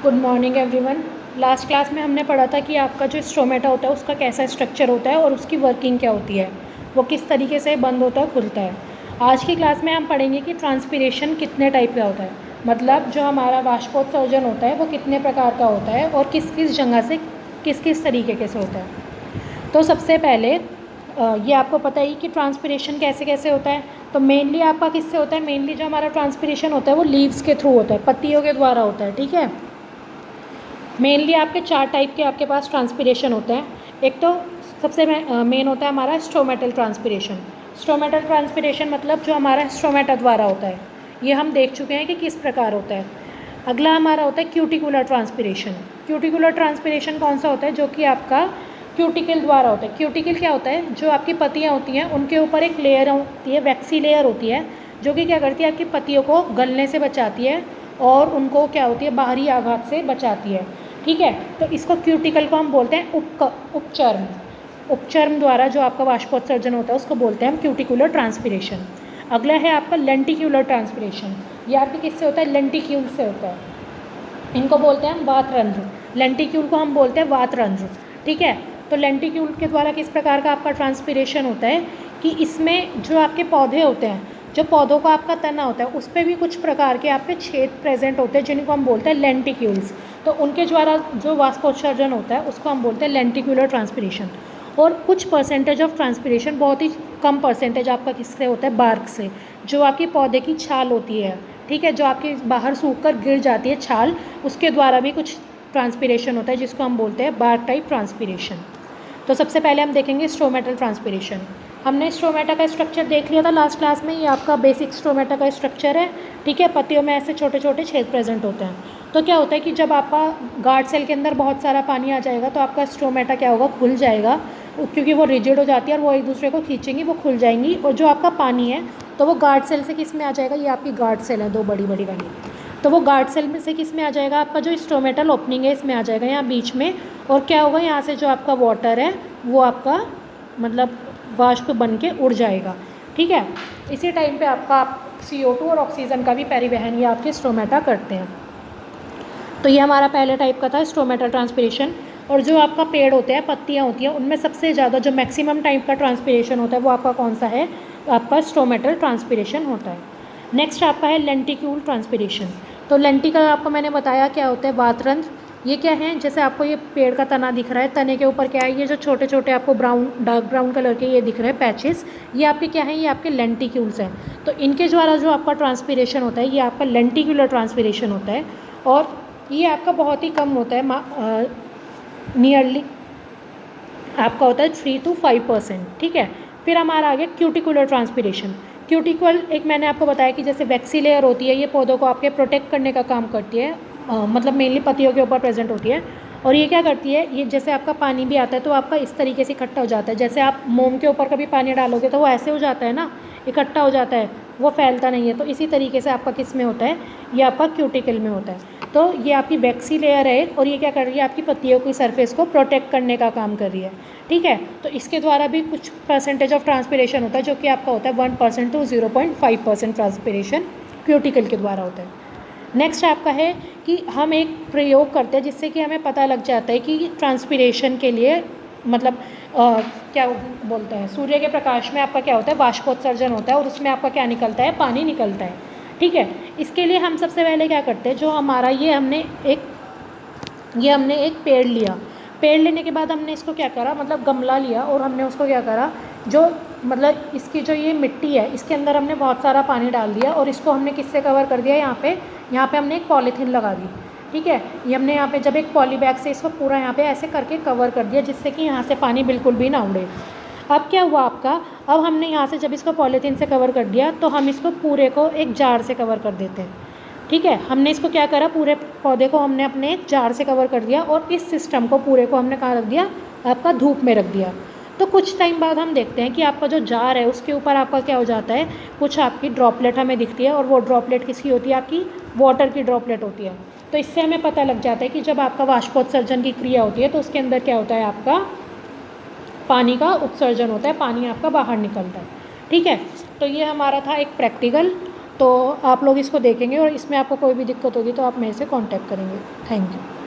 Good morning everyone. Last class में हमने पढ़ा था कि आपका जो स्टोमेटा होता है उसका कैसा स्ट्रक्चर होता है और उसकी वर्किंग क्या होती है, वो किस तरीके से बंद होता है खुलता है। आज की क्लास में हम पढ़ेंगे कि ट्रांसपीरेशन कितने टाइप का होता है, मतलब जो हमारा वाष्पोत्सर्जन होता है वो कितने प्रकार का होता है और किस किस जगह से किस किस तरीके से होता है। तो सबसे पहले ये आपको पता ही कि ट्रांसपीरेशन कैसे कैसे होता है। तो मेनली आपका किससे होता है, मेनली जो हमारा ट्रांसपीरेशन होता है वो लीव्स के थ्रू होता है, पत्तियों के द्वारा होता है। ठीक है, मेनली आपके 4 टाइप के आपके पास ट्रांसपीरेशन होते हैं। एक तो सबसे मेन होता है हमारा स्ट्रोमेटल ट्रांसपीरेशन। स्ट्रोमेटल ट्रांसपीरेशन मतलब जो हमारा स्ट्रोमेटा द्वारा होता है, ये हम देख चुके हैं कि किस प्रकार होता है। अगला हमारा होता है क्यूटिकुलर ट्रांसपीरेशन। क्यूटिकुलर ट्रांसपीरेशन कौन सा होता है, जो कि आपका क्यूटिकल द्वारा होता है। क्यूटिकल क्या होता है, जो आपकी पत्तियाँ होती हैं उनके ऊपर एक लेयर होती है, वैक्सी लेयर होती है, जो कि क्या करती है आपकी पत्तियों को गलने से बचाती है और उनको क्या होती है बाहरी आघात से बचाती है। ठीक है, तो इसको क्यूटिकल को हम बोलते हैं उपचर्म। उपचर्म द्वारा जो आपका वाष्पोत्सर्जन होता है उसको बोलते हैं हम क्यूटिकुलर ट्रांसपीरेशन। अगला है आपका लेंटिक्यूलर ट्रांसपीरेशन। ये आपके किससे होता है, लेंटिक्यूल से होता है। इनको बोलते हैं हम वातरंध्र। लेंटिक्यूल को हम बोलते हैं वातरंध्र। ठीक है, तो लेंटिक्यूल के द्वारा किस प्रकार का आपका ट्रांसपीरेशन होता है कि इसमें जो आपके पौधे होते हैं, जो पौधों का आपका तना होता है उस पर भी कुछ प्रकार के आपके छेद प्रेजेंट होते हैं जिनको हम बोलते हैं लेंटिक्यूल्स। तो उनके द्वारा जो वाष्पोत्सर्जन होता है उसको हम बोलते हैं लेंटिक्यूलर ट्रांसपीरेशन। और कुछ परसेंटेज ऑफ ट्रांसपीरेशन, बहुत ही कम परसेंटेज आपका किससे होता है, बार्क से, जो आपकी पौधे की छाल होती है। ठीक है, जो आपकी बाहर सूख कर गिर जाती है छाल, उसके द्वारा भी कुछ ट्रांसपीरेशन होता है जिसको हम बोलते हैं बार्क टाइप ट्रांसपीरेशन। तो सबसे पहले हम देखेंगे स्ट्रोमेटल ट्रांसपीरेशन। हमने स्ट्रोमेटा का स्ट्रक्चर देख लिया था लास्ट क्लास में। ये आपका बेसिक स्ट्रोमेटा का स्ट्रक्चर है। ठीक है, पत्तियों में ऐसे छोटे छोटे छेद प्रेजेंट होते हैं। तो क्या होता है कि जब आपका गार्ड सेल के अंदर बहुत सारा पानी आ जाएगा तो आपका स्ट्रोमेटा क्या होगा, खुल जाएगा, क्योंकि वो रिजिड हो जाती है और वो एक दूसरे को खींचेंगी, वो खुल जाएंगी। और जो आपका पानी है तो वो गार्ड सेल से किस में आ जाएगा, ये आपकी गार्ड सेल है दो बड़ी बड़ी वाली, तो वो गार्ड सेल में से किस में आ जाएगा, आपका जो स्ट्रोमेटल ओपनिंग है इसमें आ जाएगा, यहाँ बीच में। और क्या होगा, यहाँ से जो आपका वाटर है वो आपका मतलब वाष्प बन के उड़ जाएगा। ठीक है, इसी टाइम पे आपका CO2 और ऑक्सीजन का भी परिवहन ये आपके स्ट्रोमेटा करते हैं। तो ये हमारा पहले टाइप का था स्ट्रोमेटल ट्रांसपीरेशन। और जो आपका पेड़ होते हैं, पत्तियाँ होती हैं, उनमें सबसे ज़्यादा जो मैक्सिमम टाइप का ट्रांसपीरेशन होता है वो आपका कौन सा है, आपका स्ट्रोमेटल ट्रांसपीरेशन होता है। नेक्स्ट आपका है लेंटिक्यूल ट्रांसपीरेशन। तो लेंटिकल आपको मैंने बताया क्या होता है, वातरंध्र। ये क्या है, जैसे आपको ये पेड़ का तना दिख रहा है, तने के ऊपर क्या है, ये जो छोटे छोटे आपको ब्राउन डार्क ब्राउन कलर के ये दिख रहे हैं पैचेस, ये आपके क्या हैं, ये आपके लेंटिक्यूल्स हैं। तो इनके द्वारा जो आपका ट्रांसपीरेशन होता है ये आपका लेंटिक्यूलर ट्रांसपीरेशन होता है। और ये आपका बहुत ही कम होता है, नियरली आपका होता है 3 to 5%। ठीक है, फिर हमारा आ गया क्यूटिकुलर ट्रांसपीरेशन। क्यूटिकल एक मैंने आपको बताया कि जैसे वैक्सी लेयर होती है, ये पौधों को आपके प्रोटेक्ट करने का काम करती है, मतलब मेनली पत्तियों के ऊपर प्रेजेंट होती है। और ये क्या करती है, ये जैसे आपका पानी भी आता है तो आपका इस तरीके से इकट्ठा हो जाता है। जैसे आप मोम के ऊपर कभी पानी डालोगे तो वो ऐसे हो जाता है ना, इकट्ठा हो जाता है, वो फैलता नहीं है। तो इसी तरीके से आपका किस में होता है, ये आपका क्यूटिकल में होता है। तो ये आपकी वैक्सी लेयर है और ये क्या कर रही है, आपकी पत्तियों की सरफेस को प्रोटेक्ट करने का काम कर रही है। ठीक है, तो इसके द्वारा भी कुछ परसेंटेज ऑफ ट्रांसपीरेशन होता है, जो कि आपका होता है 1% to 0.5% ट्रांसपीरेशन क्यूटिकल के द्वारा होता है। नेक्स्ट आपका है कि हम एक प्रयोग करते हैं जिससे कि हमें पता लग जाता है कि ट्रांसपीरेशन के लिए मतलब क्या बोलते हैं, सूर्य के प्रकाश में आपका क्या होता है, वाष्पोत्सर्जन होता है और उसमें आपका क्या निकलता है, पानी निकलता है। ठीक है, इसके लिए हम सबसे पहले क्या करते हैं, जो हमारा ये हमने एक पेड़ लिया। पेड़ लेने के बाद हमने इसको क्या करा, मतलब गमला लिया और हमने उसको क्या करा, जो मतलब इसकी जो ये मिट्टी है इसके अंदर हमने बहुत सारा पानी डाल दिया और इसको हमने किससे कवर कर दिया, यहाँ पे हमने एक पॉलीथीन लगा दी। ठीक है, ये हमने यहाँ पे जब एक पॉली बैग से इसको पूरा यहाँ पे ऐसे करके कवर कर दिया जिससे कि यहाँ से पानी बिल्कुल भी ना उड़े। अब क्या हुआ आपका, अब हमने यहाँ से जब इसको पॉलीथीन से कवर कर दिया तो हम इसको पूरे को एक जार से कवर कर देते हैं। ठीक है, हमने इसको क्या करा, पूरे पौधे को हमने अपने एक जार से कवर कर दिया और इस सिस्टम को पूरे को हमने कहाँ रख दिया, आपका धूप में रख दिया। तो कुछ टाइम बाद हम देखते हैं कि आपका जो जार है उसके ऊपर आपका क्या हो जाता है, कुछ आपकी ड्रॉपलेट हमें दिखती है और वो ड्रॉपलेट किसकी होती है, आपकी वाटर की ड्रॉपलेट होती है। तो इससे हमें पता लग जाता है कि जब आपका वाष्पोत्सर्जन की क्रिया होती है तो उसके अंदर क्या होता है, आपका पानी का उत्सर्जन होता है, पानी आपका बाहर निकलता है। ठीक है, तो ये हमारा था एक प्रैक्टिकल। तो आप लोग इसको देखेंगे और इसमें आपको कोई भी दिक्कत होगी तो आप मेरे से कॉन्टैक्ट करेंगे। Thank you.